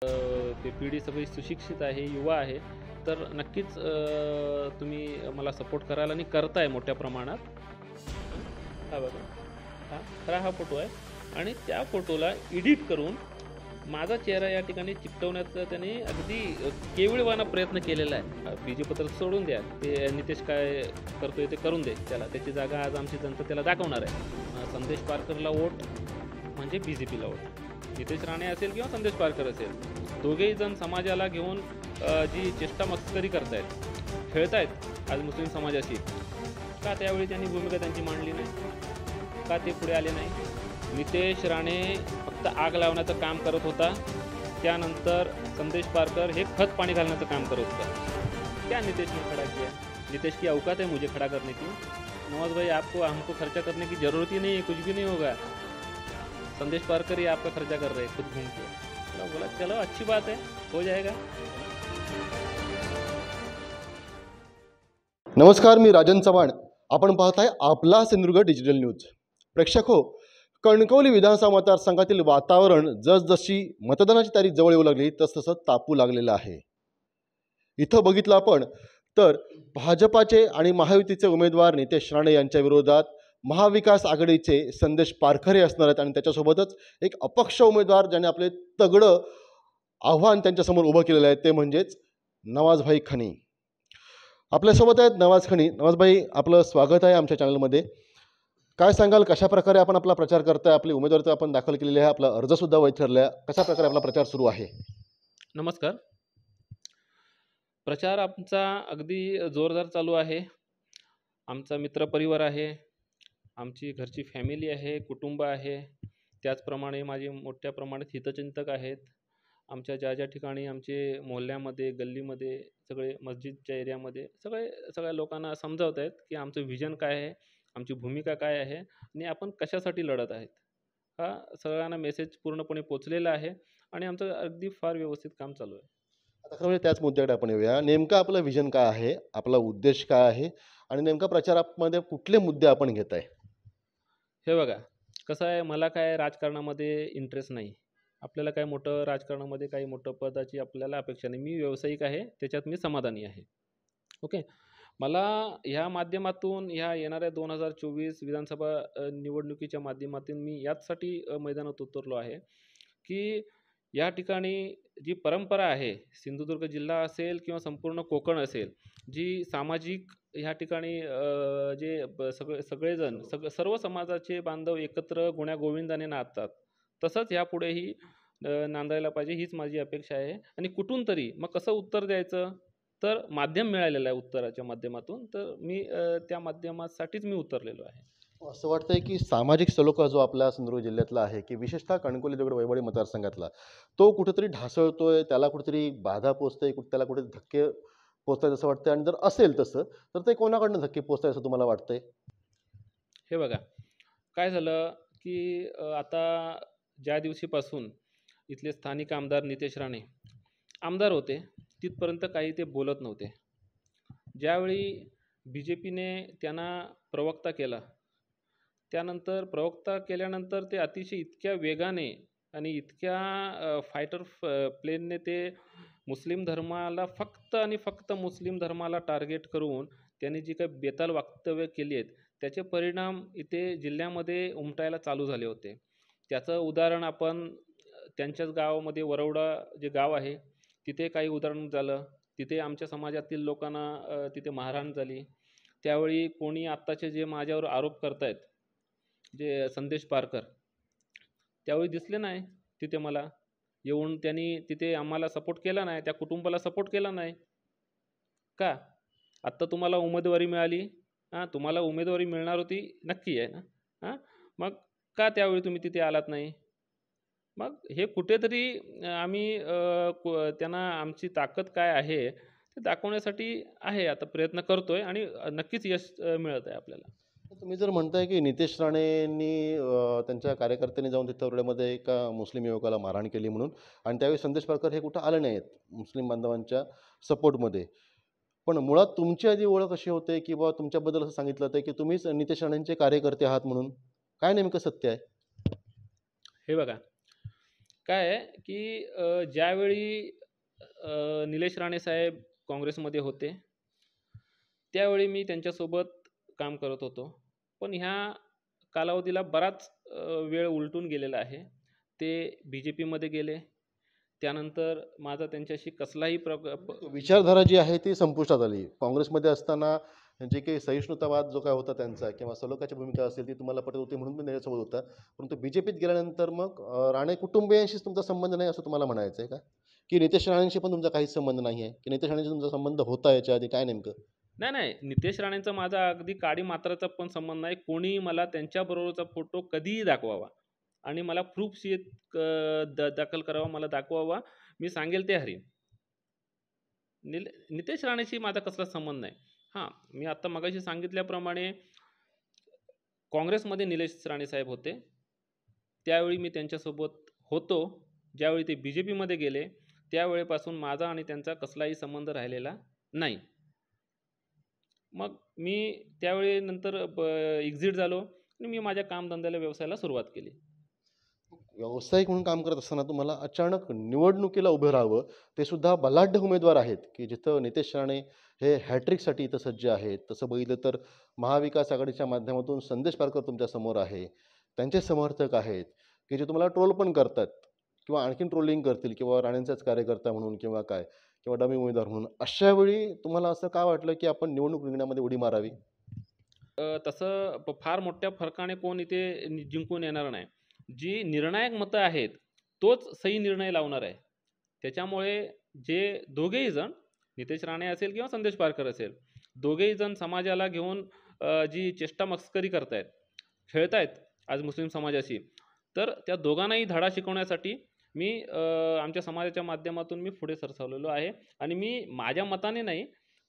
ते पिढी सगळी सुशिक्षित आहे, युवा आहे. तर नक्कीच तुम्ही मला सपोर्ट कराल आणि करताय मोठ्या प्रमाणात. हं, हा बघा. खरा हा फोटो आहे आणि त्या फोटोला एडिट करून माझा चेहरा या ठिकाणी चिकटवण्याचा त्याने अगदी केविलवाणा प्रयत्न केलेला आहे. बीजेपत्र सोडून द्या. ते नितेश काय करतोय ते करून दे त्याला. त्याची जागा आज आमची जनता त्याला दाखवणार आहे. संदेश पारकरला वोट म्हणजे BJPला वोट. नितेश राणे असेल किंवा संदेश पारकर असेल, दोघेही जण समाजाला घेऊन जी चेष्टा मस्करी करतायत, खेळतायत आज मुस्लिम समाजाशी. का त्यावेळी त्यांनी भूमिका त्यांची मांडली नाही? का ते पुढे आले नाही? नितेश राणे फक्त आग लावण्याचं काम करत होता. त्यानंतर संदेश पारकर हे खत पाणी घालण्याचं काम करत होता. क्या नितेश ने खड़ा किया? नितेश की औकात है मुझे खड़ा करने की? नवाज भाई, आपको हमको खर्चा करने की ज़रूरत ही नहीं है, कुछ भी नहीं होगा. संदेश पारकर ही आपका खर्चा कर रहे हैं खुद घूम के. चलो बोला, चलो अच्छी बात है, हो जाएगा. नमस्कार, मी राजन चव्हाण. आपण पाहताय आपला सिंधुदुर्ग डिजिटल न्यूज. प्रेक्षक हो, कणकवली विधानसभा मतदारसंघातील वातावरण जसजशी मतदानाची तारीख जवळ येऊ लागली तसतसं तापू लागलेलं आहे. इथं बघितलं आपण तर भाजपाचे आणि महायुतीचे उमेदवार नितेश राणे यांच्या विरोधात महाविकास आघाडीचे संदेश पारखरे असणार आहेत आणि त्याच्यासोबतच एक अपक्ष उमेदवार ज्याने आपले तगडं आव्हान त्यांच्यासमोर उभं केलेलं आहे ते म्हणजेच नवाजभाई खनी. आपल्यासोबत आहेत नवाज खनी. नवाजभाई, आपलं स्वागत आहे आमच्या चॅनलमध्ये. काय सांगाल, कशा प्रकारे आपण आपला प्रचार करताय? आपली उमेदवारी तर आपण दाखल केलेली आहे, आपला अर्जसुद्धा वैध ठरला आहे. कशा प्रकारे आपला प्रचार सुरू आहे? नमस्कार. प्रचार आमचा अगदी जोरदार चालू आहे. आमचा मित्रपरिवार आहे, आमची घरची फॅमिली आहे, कुटुंब आहे. त्याचप्रमाणे माझे मोठ्या प्रमाणात हितचिंतक आहेत. आमच्या ज्या ठिकाणी आमचे मोहल्ल्यामध्ये, गल्लीमध्ये, सगळे मस्जिदच्या एरियामध्ये सगळ्या लोकांना समजावत आहेत की आमचं व्हिजन काय आहे, आमची भूमिका काय आहे आणि आपण कशासाठी लढत आहेत. हा सगळ्यांना मेसेज पूर्णपणे पोचलेला आहे आणि आमचं अगदी फार व्यवस्थित काम चालू आहे. आता खरं म्हणजे त्याच मुद्द्याकडे आपण येऊया. नेमकं आपलं व्हिजन काय आहे, आपला उद्देश काय आहे आणि नेमका प्रचारामध्ये कुठले मुद्दे आपण घेत आहे? हे बघा, कसं आहे, मला काय राजकारणामध्ये इंटरेस्ट नाही. आपल्याला काय मोठं राजकारणामध्ये काही मोठं पदाची आपल्याला अपेक्षा नाही. मी व्यावसायिक आहे, त्याच्यात मी समाधानी आहे. ओके. मला ह्या माध्यमातून ह्या येणाऱ्या 2024 विधानसभा निवडणुकीच्या माध्यमातून मी याचसाठी मैदानात उतरलो आहे की या ठिकाणी जी परंपरा आहे, सिंधुदुर्ग जिल्हा असेल किंवा संपूर्ण कोकण असेल, जी सामाजिक ह्या ठिकाणी सगळेजण सर्व समाजाचे बांधव एकत्र गुण्यागोविंदाने नांदतात, तसंच यापुढेही नांदायला पाहिजे, हीच माझी अपेक्षा आहे. आणि कुठून तरी मग कसं उत्तर द्यायचं, तर माध्यम मिळालेलं आहे उत्तराच्या माध्यमातून, तर मी त्या माध्यमासाठीच मी उतरलेलो आहे. असं वाटतंय की सामाजिक सलोखा जो आपल्या सिंधुदुर्ग जिल्ह्यातला आहे, की विशेषतः कणकवली दगड वैभववाडी मतदारसंघातला, तो कुठेतरी ढासळतोय, त्याला कुठेतरी बाधा पोचते, त्याला कुठे धक्के पोचतायत असं वाटतं. आणि जर असेल तसं तर ते कोणाकडनं धक्के पोचताय असं तुम्हाला वाटतंय? हे बघा, काय झालं की आता ज्या दिवशीपासून इथले स्थानिक आमदार नितेश राणे आमदार होते, तिथपर्यंत काही ते बोलत नव्हते. ज्यावेळी BJPने त्यांना प्रवक्ता केला, त्यानंतर प्रवक्ता केल्यानंतर ते अतिशय इतक्या वेगाने आणि इतक्या फायटर प्लेनने ते मुस्लिम धर्माला फक्त आणि फक्त मुस्लिम धर्माला टार्गेट करून त्यांनी जी काही बेताल वक्तव्य केली आहेत, त्याचे परिणाम इथे जिल्ह्यामध्ये उमटायला चालू झाले होते. त्याचं उदाहरण आपण त्यांच्याच गावामध्ये वरवडा जे गाव आहे, तिथे काही उदाहरण झालं. तिथे आमच्या समाजातील लोकांना तिथे मारहाण झाली. त्यावेळी कोणी आत्ताचे जे माझ्यावर आरोप करतायत, जे संदेश पारकर, त्यावेळी दिसले नाही तिथे मला येऊन. त्यांनी तिथे आम्हाला सपोर्ट केला नाही, त्या कुटुंबाला सपोर्ट केला नाही. का? आत्ता तुम्हाला उमेदवारी मिळाली, तुम्हाला उमेदवारी मिळणार होती, नक्की आहे ना, मग का त्यावेळी तुम्ही तिथे आलात नाही? मग हे कुठेतरी आम्ही त्यांना आमची ताकद काय आहे ते दाखवण्यासाठी आहे, आता प्रयत्न करतोय आणि नक्कीच यश मिळत आहे आपल्याला. तुम्ही जर म्हणताय की नितेश राणेंनी त्यांच्या कार्यकर्त्यांनी जाऊन तिथं रोडमध्ये एका मुस्लिम युवकाला मारहाण केली म्हणून, आणि त्यावेळी संदेश पारकर हे कुठं आले नाहीत मुस्लिम बांधवांच्या सपोर्टमध्ये. पण मुळात तुमची आधी ओळख अशी होते की बाबा तुमच्याबद्दल असं सांगितलं होतं की तुम्हीच नितेश राणेंचे कार्यकर्ते आहात म्हणून. काय नेमकं सत्य आहे? हे बघा, काय आहे, की ज्यावेळी निलेश राणे साहेब काँग्रेसमध्ये होते, त्यावेळी मी त्यांच्यासोबत काम करत होतो. पण ह्या कालावधीला बराच वेळ उलटून गेलेला आहे. ते बी-जे-पीमध्ये गेले. त्यानंतर माझा त्यांच्याशी कसलाही विचारधारा जी आहे ती संपुष्टात आली. काँग्रेसमध्ये असताना जे काही सहिष्णुतावाद जो काय होता त्यांचा किंवा सलोख्याची भूमिका असेल ती तुम्हाला पटत होती म्हणून तुम्ही त्याच्यासोबत होता. परंतु बी-जे-पीत गेल्यानंतर मग राणे कुटुंबियांशीच तुमचा संबंध नाही असं तुम्हाला म्हणायचं आहे का? की नितेश राणेंशी पण तुमचा काहीच संबंध नाही आहे? की नितेश राणेंशी तुमचा संबंध होता याच्या आधी काय नेमकं? नाही, नाही. नितेश राणेंचा माझा अगदी काडी मात्राचा पण संबंध नाही. कोणीही मला त्यांच्याबरोबरचा फोटो कधीही दाखवावा आणि मला प्रूफशी दाखल करावा, मला दाखवावा. मी सांगेल ते हरीन. नितेश राणेशी माझा कसलाच संबंध नाही. हां, मी आत्ता मगाशी सांगितल्याप्रमाणे काँग्रेसमध्ये निलेश राणे साहेब होते. त्यावेळी मी त्यांच्यासोबत होतो. ज्यावेळी ते बी-जे-पीमध्ये गेले, त्यावेळेपासून माझा आणि त्यांचा कसलाही संबंध राहिलेला नाही. मग मी त्यावेळी नंतर एक्झिट झालो आणि मी माझ्या कामधंद्याला, व्यवसायाला सुरुवात केली. व्यावसायिक म्हणून काम करत असताना तुम्हाला अचानक निवडणुकीला उभं राहावं, ते सुद्धा बलाढ्य उमेदवार आहेत, की जिथं नितेश राणे हे हॅट्रिकसाठी इथं सज्ज आहेत. तसं बघितलं तर महाविकास आघाडीच्या माध्यमातून संदेश पारकर तुमच्यासमोर आहे. त्यांचे समर्थक आहेत, की जे तुम्हाला ट्रोल पण करतात किंवा आणखीन ट्रोलिंग करतील किंवा राणेंचाच कार्यकर्ता म्हणून किंवा काय किंवा डमी उमेदवार म्हणून. अशा वेळी तुम्हाला असं का वाटलं, की आपण निवडणूक रिंगणामध्ये उडी मारावी? तसं फार मोठ्या फरकाने कोण इथे जिंकून येणार नाही. जी निर्णायक मतं आहेत, तोच सही निर्णय लावणार आहे. त्याच्यामुळे जे दोघेही जण, नितेश राणे असेल किंवा संदेश पारकर असेल, दोघेही जण समाजाला घेऊन जी चेष्टा-मस्करी करतायत, खेळतायत आज मुस्लिम समाजाशी, तर त्या दोघांनाही धडा शिकवण्यासाठी मी आमच्या समाजाच्या माध्यमातून मी पुढे सरसावलेलो आहे आणि मी माझ्या मताने नाही,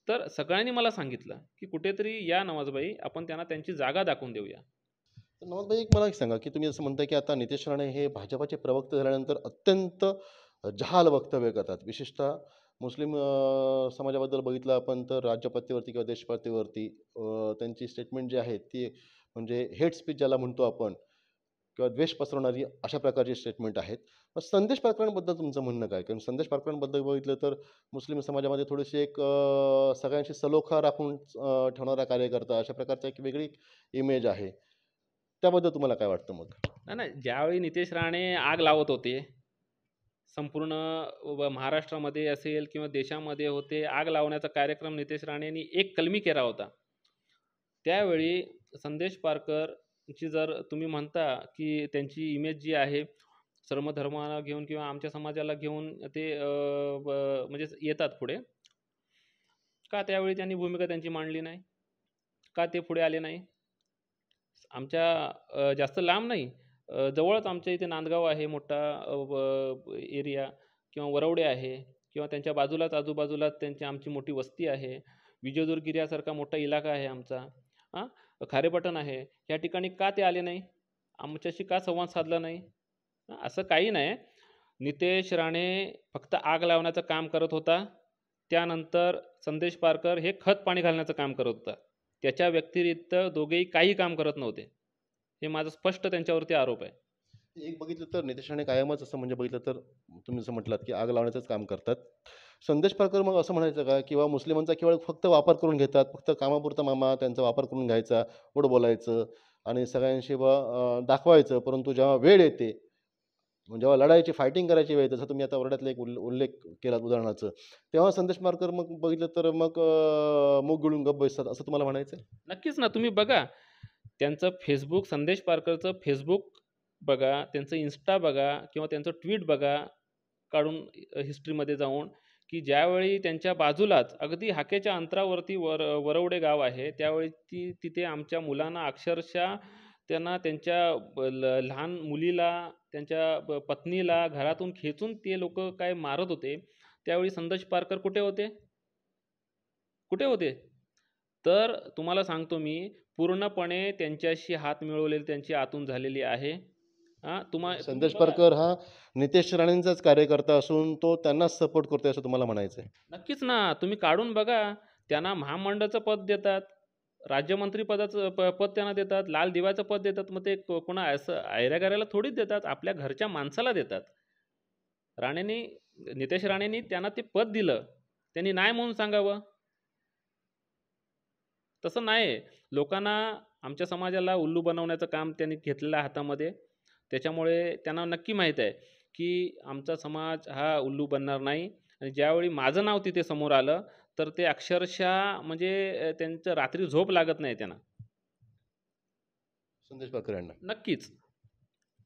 तर सगळ्यांनी मला सांगितलं, की कुठेतरी या नवाजबाई, आपण त्यांना त्यांची जागा दाखवून देऊया. तर नवाजभाई एक मला एक सांगा, की तुम्ही असं म्हणताय, की आता नितेश राणे हे भाजपाचे प्रवक्ते झाल्यानंतर अत्यंत जहाल वक्तव्य करतात. विशेषतः मुस्लिम समाजाबद्दल बघितलं आपण तर राज्यपातळीवरती किंवा देशपातळीवरती त्यांची स्टेटमेंट जी आहेत ती म्हणजे हेट स्पीच ज्याला म्हणतो आपण किंवा द्वेष पसरवणारी अशा प्रकारची स्टेटमेंट आहेत. मग संदेश पारकरांबद्दल तुमचं म्हणणं काय? कारण संदेश पारकरांबद्दल बघितलं तर मुस्लिम समाजामध्ये थोडीशी एक सगळ्यांशी सलोखा राखून ठेवणारा कार्यकर्ता अशा प्रकारची एक वेगळी इमेज आहे. त्याबद्दल तुम्हाला काय वाटतं मग? नाही, नाही. ज्यावेळी नितेश राणे आग लावत होते, संपूर्ण महाराष्ट्रामध्ये असेल किंवा देशामध्ये होते, आग लावण्याचा कार्यक्रम नितेश राणेंनी एक कलमी केला होता. त्यावेळी संदेश पारकरची जर तुम्ही म्हणता, की त्यांची इमेज जी आहे, सर्वधर्माला घेऊन किंवा आमच्या समाजाला घेऊन ते म्हणजे येतात पुढे. का त्यावेळी त्यांनी भूमिका त्यांची मांडली नाही? का ते पुढे आले नाही? आमच्या जास्त लांब नाही, जवळच आमच्या इथे नांदगाव आहे मोठा एरिया किंवा वरवडे आहे किंवा त्यांच्या बाजूलाच आजूबाजूलाच आमची मोठी वस्ती आहे. विजयदुर्ग एरियासारखा मोठा इलाका आहे आमचा. हां, खारेपाटण आहे. या ठिकाणी का ते आले नाही? आमच्याशी का संवाद साधला नाही? असं काही नाही. नितेश राणे फक्त आग लावण्याचं काम करत होता. त्यानंतर संदेश पारकर हे खत पाणी घालण्याचं काम करत होता. त्याच्या व्यतिरिक्त दोघेही काही काम करत नव्हते. हे माझा स्पष्ट त्यांच्यावरती आरोप आहे. एक बघितलं तर नितेश राणे कायमच असं म्हणजे बघितलं तर तुम्ही जसं म्हटलात, की आग लावण्याचंच काम करतात. संदेश पारकर मग असं म्हणायचं का किंवा मुस्लिमांचा केवळ फक्त वापर करून घेतात, फक्त कामापुरता मामा त्यांचा वापर करून घ्यायचा, गोड बोलायचं आणि सगळ्यांशी दाखवायचं. परंतु जेव्हा वेळ येते, म्हणजे जेव्हा लढायची फायटिंग करायची वेळ जसं तुम्ही आता वर्ड्यातला एक उल्लेख केलात उदाहरणाचं, तेव्हा संदेश पारकर मग बघितलं तर मग मूग गिळून गप्प बसतात असं तुम्हाला म्हणायचं आहे? नक्कीच ना, तुम्ही बघा. त्यांचं फेसबुक, संदेश पारकरचं फेसबुक बघा, त्यांचं इन्स्टा बघा किंवा त्यांचं ट्वीट बघा काढून हिस्ट्रीमध्ये जाऊन, की ज्यावेळी त्यांच्या बाजूलाच अगदी हाकेच्या अंतरावरती वरवडे गाव आहे, त्यावेळी तिथे आमच्या मुलांना अक्षरशः त्यांना त्यांच्या लहान मुलीला, त्यांच्या पत्नीला घरातून खेचून ते लोकं काय मारत होते. त्यावेळी संदेश पारकर कुठे होते? कुठे होते? तर तुम्हाला सांगतो मी, पूर्णपणे त्यांच्याशी हात मिळवलेली त्यांची आतून झालेली आहे. म्हणजे तुम्ही संदेश बघा. पारकर हा नितेश राणेंचाच कार्यकर्ता असून तो त्यांनाच सपोर्ट करतोय असं तुम्हाला म्हणायचं आहे? नक्कीच ना, तुम्ही काढून बघा. त्यांना महामंडळाचं पद देतात, राज्यमंत्री पदाचं पद त्यांना देतात, लाल दिव्याचं पद देतात. मग ते कोणा असं ऐऱ्या-गैऱ्याला थोडीच देतात, आपल्या घरच्या माणसाला देतात. राणेंनी नितेश राणेंनी त्यांना ते पद दिलं, त्यांनी नाही म्हणून सांगावं? तसं नाही. लोकांना, आमच्या समाजाला उल्लू बनवण्याचं काम त्यांनी घेतलेलं आहे हातामध्ये. त्याच्यामुळे त्यांना नक्की माहीत आहे की आमचा समाज हा उल्लू बनणार नाही. आणि ज्यावेळी माझं नाव तिथे समोर आलं, तर ते अक्षरशः म्हणजे त्यांचं रात्री झोप लागत नाही त्यांना. संदेश पारकर यांना. नक्कीच.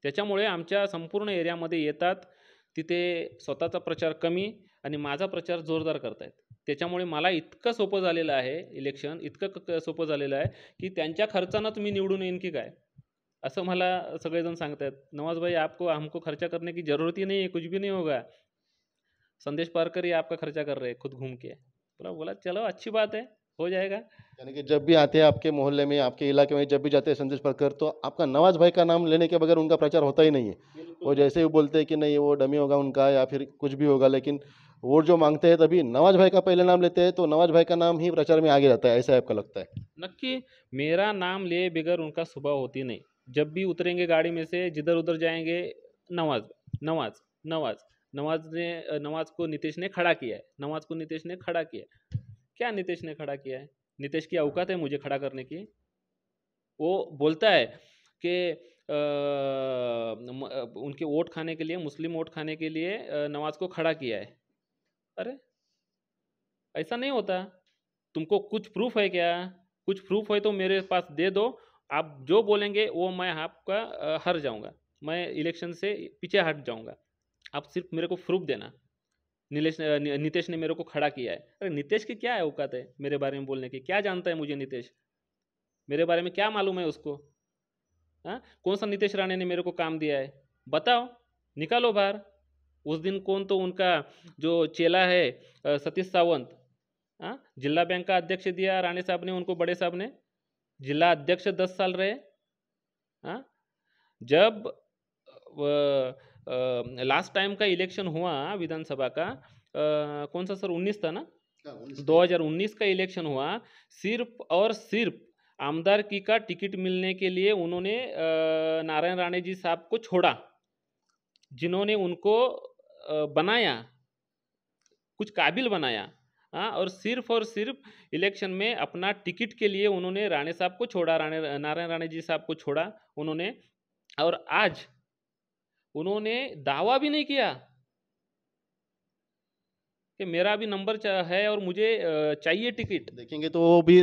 त्याच्यामुळे आमच्या संपूर्ण एरियामध्ये येतात, तिथे स्वतःचा प्रचार कमी आणि माझा प्रचार जोरदार करतायत. त्याच्यामुळे मला इतकं सोपं झालेलं आहे इलेक्शन, इतकं सोपं झालेलं आहे की त्यांच्या खर्चानंच मी निवडून येईन की काय, असं मला सगळेजण सांगतायत. नवाज भाई, आपको हमको खर्चा करने की ज़रूरत ही नहीं है, कुछ भी नहीं होगा. संदेश पारकर ही आपका खर्चा कर रहे हैं खुद घूम के. बोला चलो अच्छी बात है, हो जाएगा. यानी कि जब भी आते हैं आपके मोहल्ले में, आपके इलाके में, जब भी जाते हैं संदेश पारकर, तो आपका नवाज भाई का नाम लेने के बगैर उनका प्रचार होता ही नहीं है। वो बिल्कुल. जैसे ही बोलते हैं कि नहीं वो डमी होगा उनका या फिर कुछ भी होगा, लेकिन वोट जो मांगते हैं तभी नवाज भाई का पहले नाम लेते हैं, तो नवाज भाई का नाम ही प्रचार में आगे जाता है, ऐसा आपका लगता है? नक्की. मेरा नाम लिए बगैर उनका सुबह होती नहीं. जब भी उतरेंगे गाड़ी में से, जिधर उधर जाएंगे, नवाज, नवाज, नवाज, नवाज को नीतीश ने खड़ा किया है, नवाज को नीतीश ने खड़ा किया है. क्या नीतीश ने खड़ा किया है? नीतीश की औकात है मुझे खड़ा करने की? वो बोलता है कि उनके वोट खाने के लिए, मुस्लिम वोट खाने के लिए नवाज को खड़ा किया है. अरे ऐसा नहीं होता. तुमको कुछ प्रूफ है क्या? कुछ प्रूफ है तो मेरे पास दे दो. आप जो बोलेंगे वो मैं आपका हार जाऊंगा, मैं इलेक्शन से पीछे हट जाऊंगा. आप सिर्फ मेरे को प्रूफ देना. नीतीश ने मेरे को खड़ा किया है. अरे नीतीश की क्या औकात है मेरे बारे में बोलने की? क्या जानता है मुझे नीतीश? मेरे बारे में क्या मालूम है उसको? हाँ, कौन सा नीतीश राणे ने मेरे को काम दिया है? बताओ, निकालो बाहर. उस दिन कौन तो उनका जो चेला है सतीश सावंत, हाँ, जिला बैंक का अध्यक्ष दिया राणे साहब ने उनको, बड़े साहब ने. जिला अध्यक्ष 10 साल रहे. हाँ, जब लास्ट टाइम का इलेक्शन हुआ विधानसभा का, कौन सा सर, 19 था ना? 2019 का इलेक्शन हुआ. सिर्फ और सिर्फ आमदारकी का टिकट मिलने के लिए उन्होंने नारायण राणे जी साहब को छोड़ा, जिन्होंने उनको बनाया, कुछ काबिल बनाया. हाँ, और सिर्फ इलेक्शन में अपना टिकट के लिए उन्होंने राणे साहब को छोड़ा, नारायण राणे जी साहब को छोड़ा उन्होंने. और आज उन्होंने दावा भी नहीं किया कि मेरा भी नंबर है और मुझे चाहिए टिकट. देखेंगे तो वो भी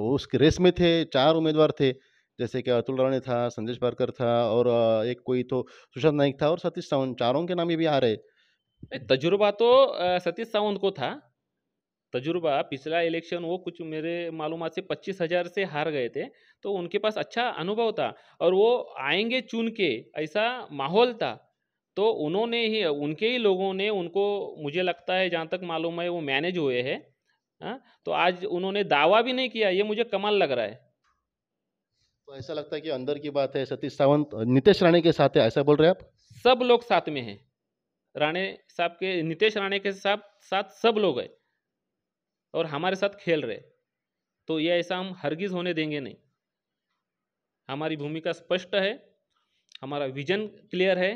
उस रेस में थे, 4 उम्मीदवार थे, जैसे कि अतुल राणे था, संदेश पारकर था और एक कोई तो सुशांत नाइक था और सतीश सावंत, चारों के नाम ये भी आ रहे। तजुर्बा तो सतीश सावंत को था. तजुर्बा पिछला इलेक्शन वो कुछ मेरे मालूमात से 25,000 से हार गए थे, तो उनके पास अच्छा अनुभव था और वो आएंगे चुन के, ऐसा माहौल था. तो उन्होंने ही, उनके ही लोगों ने उनको, मुझे लगता है जहाँ तक मालूम है वो मैनेज हुए हैं. हाँ, तो आज उन्होंने दावा भी नहीं किया, ये मुझे कमाल लग रहा है. तो ऐसा लगता है कि अंदर की बात है, सतीश सावंत नीतीश राणे के साथ है, ऐसा बोल रहे हैं आप? सब लोग साथ में हैं. राणे साहब के, नीतीश राणे के साथ साथ सब लोग हैं और हमारे साथ खेल रहे. तो ये ऐसा हम हरगिज होने देंगे नहीं. हमारी भूमिका स्पष्ट है, हमारा विजन क्लियर है,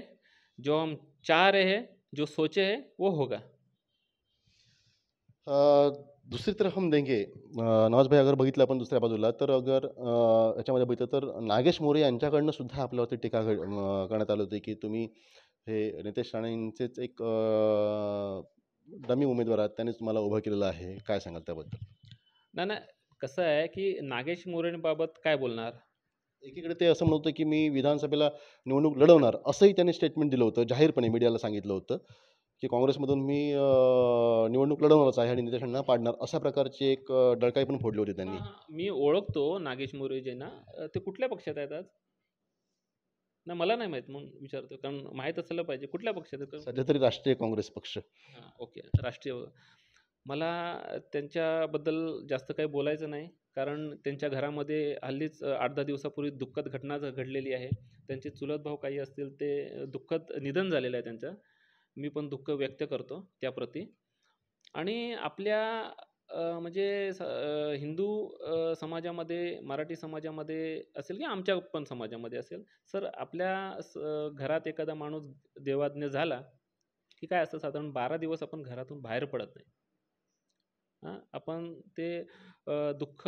जो हम चाह रहे हैं, जो सोचे हैं वो होगा. दुसरी तरफ हम देंगे नवाज भाई, अगर बघितलं आपण दुसऱ्या बाजूला, तर अगर याच्यामध्ये बघितलं तर नागेश मोरे यांच्याकडनं सुद्धा आपल्यावरती टीका करण्यात आली होती की तुम्ही हे नितेश राणेंचेच एक डमी उमेदवार आहेत, त्यांनीच तुम्हाला उभं केलेलं आहे, काय सांगाल त्याबद्दल? ना कसं आहे की नागेश मोरेंबाबत काय बोलणार. एकीकडे ते असं म्हणत होतं की मी विधानसभेला निवडणूक लढवणार, असंही त्यांनी स्टेटमेंट दिलं होतं, जाहीरपणे मीडियाला सांगितलं होतं की काँग्रेसमधून मी निवडणूक लढवणारच आहे आणि नितेश राणेंना पाडणार, अशा प्रकारची एक डळकाई पण फोडली होती त्यांनी. मी ओळखतो नागेश मोरेजींना. ते कुठल्या पक्षात आहेत आज? ना मला नाही माहीत, म्हणून विचारतो, कारण माहीत असलं पाहिजे कुठल्या पक्षात आहेत. सध्या तरी राष्ट्रीय काँग्रेस पक्ष. हां, ओके, राष्ट्रीय. मला त्यांच्याबद्दल जास्त काही बोलायचं नाही, कारण त्यांच्या घरामध्ये हल्लीच 8-10 दिवसापूर्वी दुःखद घटना घडलेली आहे. त्यांचे चुलत भाऊ काही असतील, ते दुःखद निधन झालेलं आहे त्यांचं. मी पण दुःख व्यक्त करतो त्याप्रती. आणि आपल्या म्हणजे हिंदू समाजामध्ये, मराठी समाजामध्ये असेल किंवा आमच्या पण समाजामध्ये असेल, सर आपल्या घरात एखादा माणूस देवाज्ञ झाला, की काय असतं साधारण 12 दिवस आपण घरातून बाहेर पडत नाही. हां, आपण ते दुःख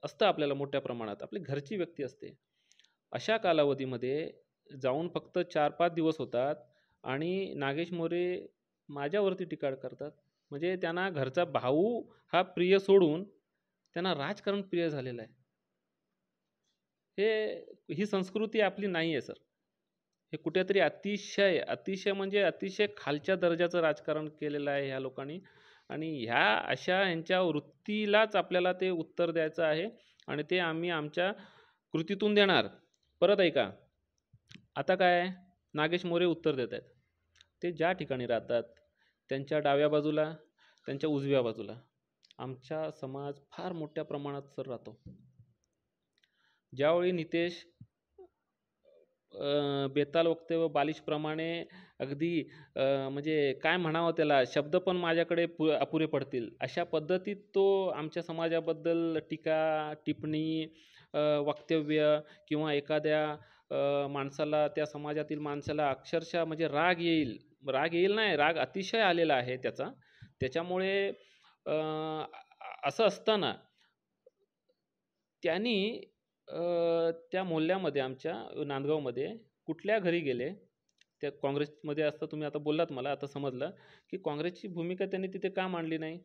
असतं आपल्याला मोठ्या प्रमाणात. आपली घरची व्यक्ती असते. अशा कालावधीमध्ये जाऊन फक्त 4-5 दिवस होतात आणि नागेश मोरे माझ्यावरती टीका करतात. म्हणजे त्यांना घरचा भाऊ हा प्रिय सोडून त्यांना राजकारण प्रिय झालेलं आहे. ही संस्कृती आपली नाही आहे सर. हे कुठेतरी अतिशय म्हणजे अतिशय खालच्या दर्जाचं राजकारण केलेलं आहे ह्या लोकांनी आणि ह्या अशा ह्यांच्या वृत्तीलाच आपल्याला ते उत्तर द्यायचं आहे आणि ते आम्ही आमच्या कृतीतून देणार. परत ऐका, आता काय नागेश मोरे उत्तर देत आहेत. ते ज्या ठिकाणी राहतात, त्यांच्या डाव्या बाजूला, त्यांच्या उजव्या बाजूला आमचा समाज फार मोठ्या प्रमाणात सर राहतो. ज्यावेळी नितेश बेताल वक्तव्य बालिशप्रमाणे अगदी म्हणजे काय म्हणावं त्याला, शब्द पण माझ्याकडे अपुरे पडतील अशा पद्धतीत तो आमच्या समाजाबद्दल टीका, टिप्पणी, वक्तव्य किंवा एखाद्या माणसाला, त्या समाजातील माणसाला अक्षरशः म्हणजे राग येईल नाही, राग अतिशय आलेला आहे त्याचा. त्याच्यामुळे असं असताना त्यांनी त्या मोहल्ल्यामध्ये आमच्या नांदगावमध्ये कुठल्या घरी गेले, त्या काँग्रेसमध्ये असता तुम्ही आता बोललात मला आता समजलं, की काँग्रेसची भूमिका त्यांनी तिथे का मांडली नाही?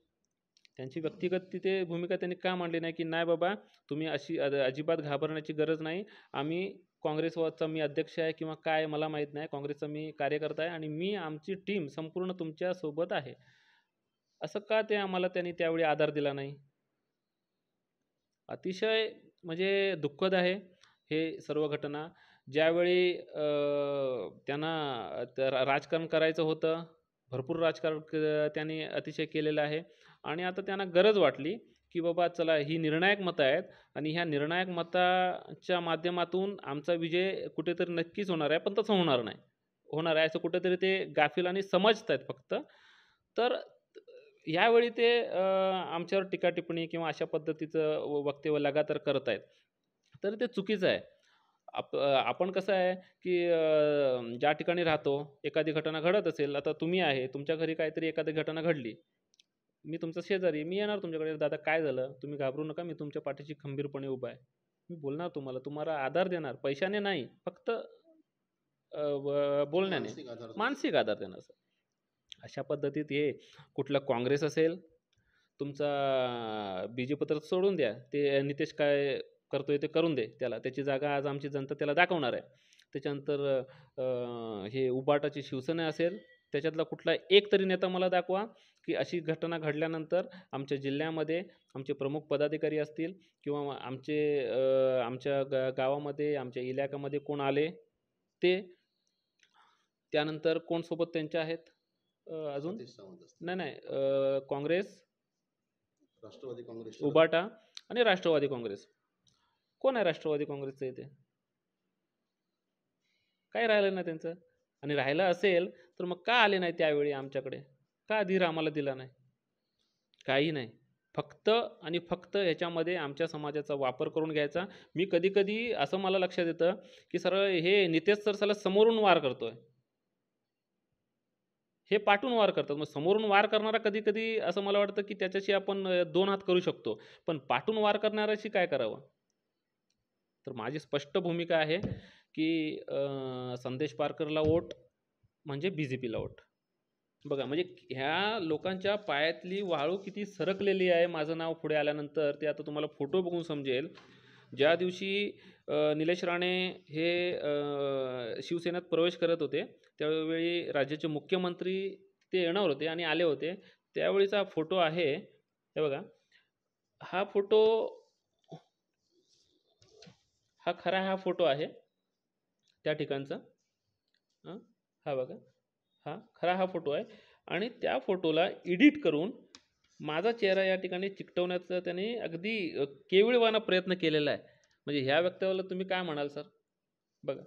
त्यांची व्यक्तिगत तिथे भूमिका त्यांनी का मांडली नाही, की नाही बाबा तुम्ही अशी अजिबात घाबरण्याची गरज नाही. आम्ही काँग्रेसचा मी अध्यक्ष आहे किंवा काय मला माहीत नाही, काँग्रेसचा मी कार्यकर्ता आहे आणि आमची टीम संपूर्ण तुमच्यासोबत आहे. असं का आम्हाला त्यांनी त्यावेळी आधार दिला नाही? अतिशय म्हणजे दुःखद आहे हे सर्व घटना. ज्यावेळी त्यांना राजकारण करायचं होतं, भरपूर राजकारण त्यांनी अतिशय केलेलं आहे आणि आता त्यांना गरज वाटली, की बाबा चला ही निर्णायक मतं आहेत आणि ह्या निर्णायक मताच्या माध्यमातून आमचा विजय कुठेतरी नक्कीच होणार आहे, पण तसं होणार आहे असं कुठेतरी ते गाफील आणि समजतायत फक्त. तर यावेळी ते आमच्यावर टीका-टिप्पणी किंवा अशा पद्धतीचं वक्तव्य लगातार करत आहेत. तर ते चुकीचं आहे. आपण कसं आहे, की ज्या ठिकाणी राहतो, एखादी घटना घडत असेल, आता तुम्ही आहे, तुमच्या घरी काहीतरी एखादी घटना घडली. मी तुमचा शेजारी, मी येणार तुमच्याकडे, "दादा काय झालं? तुम्ही घाबरू नका, मी तुमच्या पाठीशी खंबीरपणे उभा आहे." मी बोलणार तुम्हाला आधार देणार, पैशाने नाही, फक्त बोलण्याने, मानसिक आधार देणार सर. अशा पद्धतीत हे कुठला काँग्रेस असेल, तुमचा बी-जे-पी तर सोडून द्या. ते नितेश काय करतोय ते करून दे त्याला. त्याची जागा आज आमची जनता त्याला दाखवणार आहे. त्याच्यानंतर हे उबाटाची शिवसेना असेल, त्याच्यातला कुठला एक तरी नेता मला दाखवा, की अशी घटना घडल्यानंतर आमच्या जिल्ह्यामध्ये आमचे प्रमुख पदाधिकारी असतील किंवा आमच्या गावामध्ये, आमच्या इलाक्यामध्ये कोण आले ते, त्यानंतर कोण सोबत त्यांच्या आहेत अजून? नाही, काँग्रेस, राष्ट्रवादी काँग्रेस, उबाटा आणि राष्ट्रवादी काँग्रेस. कोण आहे राष्ट्रवादी काँग्रेसचं इथे? काही राहिलं नाही त्यांचं. आणि राहिलं असेल तर मग का आले नाही त्यावेळी आमच्याकडे? का धीर आम्हाला दिला नाही? काही नाही. फक्त आणि फक्त ह्याच्यामध्ये आमच्या समाजाचा वापर करून घ्यायचा. मी कधी-कधी असं मला लक्षात येतं, की सरळ हे नितेश सर साला समोरून वार करतोय. हे पाठून वार करतात. मग समोरून वार करणारा कधी-कधी असं मला वाटतं, की त्याच्याशी आपण 2 हात करू शकतो. पण पाठून वार करणाऱ्याशी काय करावं? तर माझी स्पष्ट भूमिका आहे, की संदेश पारकरला वोट म्हणजे बी-जे-पीला वोट. बघा म्हणजे ह्या लोकांच्या पायातली वाळू किती सरकलेली आहे माझं नाव पुढे आल्यानंतर, ते आता तुम्हाला फोटो बघून समजेल. ज्या दिवशी निलेश राणे हे शिवसेनेत प्रवेश करत होते, त्यावेळी राज्याचे मुख्यमंत्री ते येणार होते आणि आले होते. त्यावेळीचा फोटो आहे, हे बघा. हा फोटो, हा फोटो आहे त्या ठिकाणचा. हा बघा, हा फोटो आहे आणि त्या फोटोला एडिट करून माझा चेहरा या ठिकाणी चिकटवण्याचा त्याने अगदी केविलवाणा प्रयत्न केलेला आहे. म्हणजे ह्या वक्तव्याला तुम्ही काय म्हणाल सर? बघा.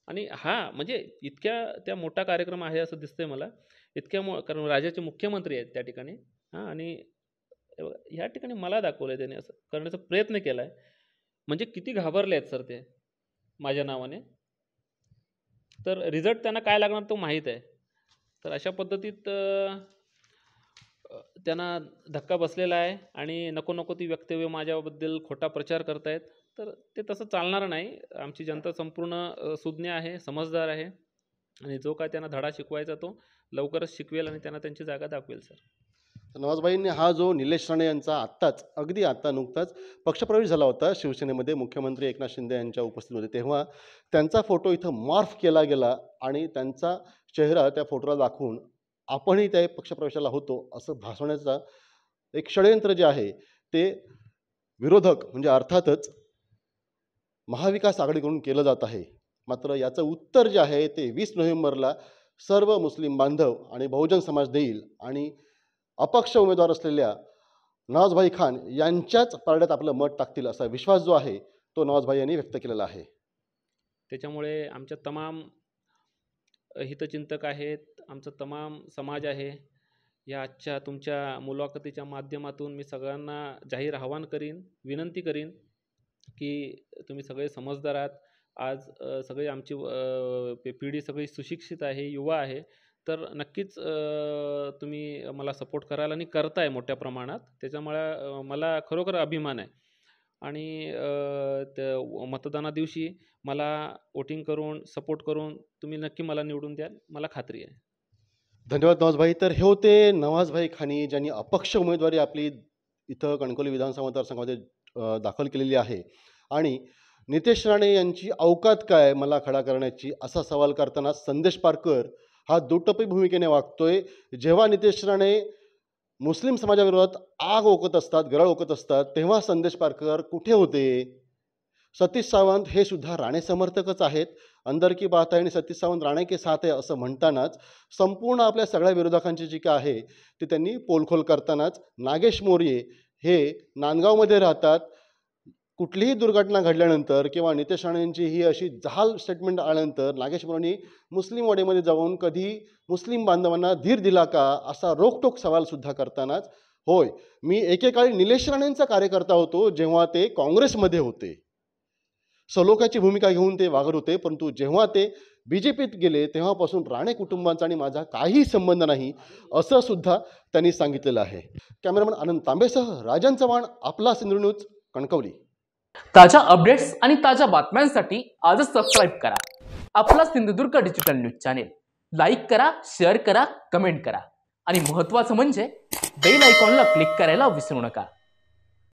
आणि म्हणजे इतक्या त्या मोठा कार्यक्रम आहे असं दिसतंय मला. कारण राज्याचे मुख्यमंत्री आहेत त्या ठिकाणी. आणि हे बघा, ह्या ठिकाणी मला दाखवलं त्याने असं करण्याचा प्रयत्न केला आहे. म्हणजे किती घाबरले आहेत सर ते माझ्या नावाने. तर रिझल्ट त्यांना काय लागणार तो माहीत आहे. तर अशा पद्धतीत त्यांना धक्का बसलेला आहे आणि नको नको ती वक्तव्य माझ्याबद्दल खोटा प्रचार करतायत. तर ते तसं चालणार नाही. आमची जनता संपूर्ण सुज्ञ आहे, समजदार आहे आणि जो काय त्यांना धडा शिकवायचा तो लवकरच शिकवेल आणि त्यांना त्यांची जागा दाखवेल सर. तर नवाजभाईंनी हा जो निलेश राणे यांचा आत्ताच अगदी आत्ता नुकताच पक्षप्रवेश झाला होता शिवसेनेमध्ये मुख्यमंत्री एकनाथ शिंदे यांच्या उपस्थितीमध्ये, तेव्हा त्यांचा फोटो इथं मॉर्फ केला गेला आणि त्यांचा चेहरा त्या फोटोला दाखवून आपणही त्या पक्षप्रवेशाला होतो असं भासवण्याचा एक षडयंत्र जे आहे ते विरोधक म्हणजे अर्थातच महाविकास आघाडीकडून केलं जात आहे. मात्र याचं उत्तर जे आहे ते 20 नोव्हेंबरला सर्व मुस्लिम बांधव आणि बहुजन समाज देईल आणि अपक्ष उमेदवार असलेल्या नवाजभाई खान यांच्याच पारड्यात आपलं मत टाकतील असा विश्वास जो आहे तो नवाजभाई यांनी व्यक्त केलेला आहे. त्याच्यामुळे आमच्या तमाम हितचिंतक आहेत, आमचा तमाम समाज आहे. या आजच्या तुमच्या मुलाखतीच्या माध्यमातून मी सगळ्यांना जाहीर आवाहन करीन, विनंती करीन की तुम्ही सगळे समजदार आहात. आज सगळे आमची पिढी सगळी सुशिक्षित आहे, युवा आहे. तर नक्कीच तुम्ही मला सपोर्ट कराल आणि करताय मोठ्या प्रमाणात. त्याच्यामुळे मला खरोखर अभिमान आहे आणि त्या मतदानादिवशी मला वोटिंग करून, सपोर्ट करून तुम्ही नक्की मला निवडून द्याल, मला खात्री आहे. धन्यवाद नवाजभाई. तर हे होते नवाजभाई खानी ज्यांनी अपक्ष उमेदवारी आपली इथं कणकवली विधानसभा मतदारसंघामध्ये दाखल केलेली आहे आणि नितेश राणे यांची अवकात काय मला खडा करण्याची असा सवाल करताना संदेश पारकर हा दुटप्पी भूमिकेने वागतोय. जेव्हा नितेश राणे मुस्लिम समाजाविरोधात आग ओकत असतात, गरळ ओकत असतात, तेव्हा संदेश पारकर कुठे होते? सतीश सावंत हे सुद्धा राणे समर्थकच आहेत. अंदर की बात आहे आणि सतीश सावंत राणे के साथ आहे असं म्हणतानाच संपूर्ण आपल्या सगळ्या विरोधकांची जी काय आहे ती त्यांनी पोलखोल करतानाच नागेश मोर्ये हे नांदगावमध्ये राहतात. कुठलीही दुर्घटना घडल्यानंतर किंवा नितेश राणेंची ही अशी जहाल स्टेटमेंट आल्यानंतर नागेश मोरेंनी मुस्लिम वाडीमध्ये जाऊन कधी मुस्लिम बांधवांना धीर दिला का असा रोखटोक सवालसुद्धा करतानाच, होय मी एकेकाळी निलेश राणेंचा कार्यकर्ता होतो जेव्हा ते काँग्रेसमध्ये होते, सलोख्याची भूमिका घेऊन ते वागत होते, परंतु जेव्हा ते BJPत गेले तेव्हापासून राणे कुटुंबांचा आणि माझा काही संबंध नाही असं सुद्धा त्यांनी सांगितलेलं आहे. कॅमेरामन आनंद तांबेसह राजन चव्हाण, आपला सिंधुदुर्ग न्यूज, कणकवली. ताज्या अपडेट्स आणि ताज्या बातम्यांसाठी आजच सबस्क्राईब करा आपला Sindhudurg digital news channel. Like करा, शेअर करा, कमेंट करा आणि महत्त्वाचं म्हणजे बेल आयकॉनला क्लिक करायला विसरू नका.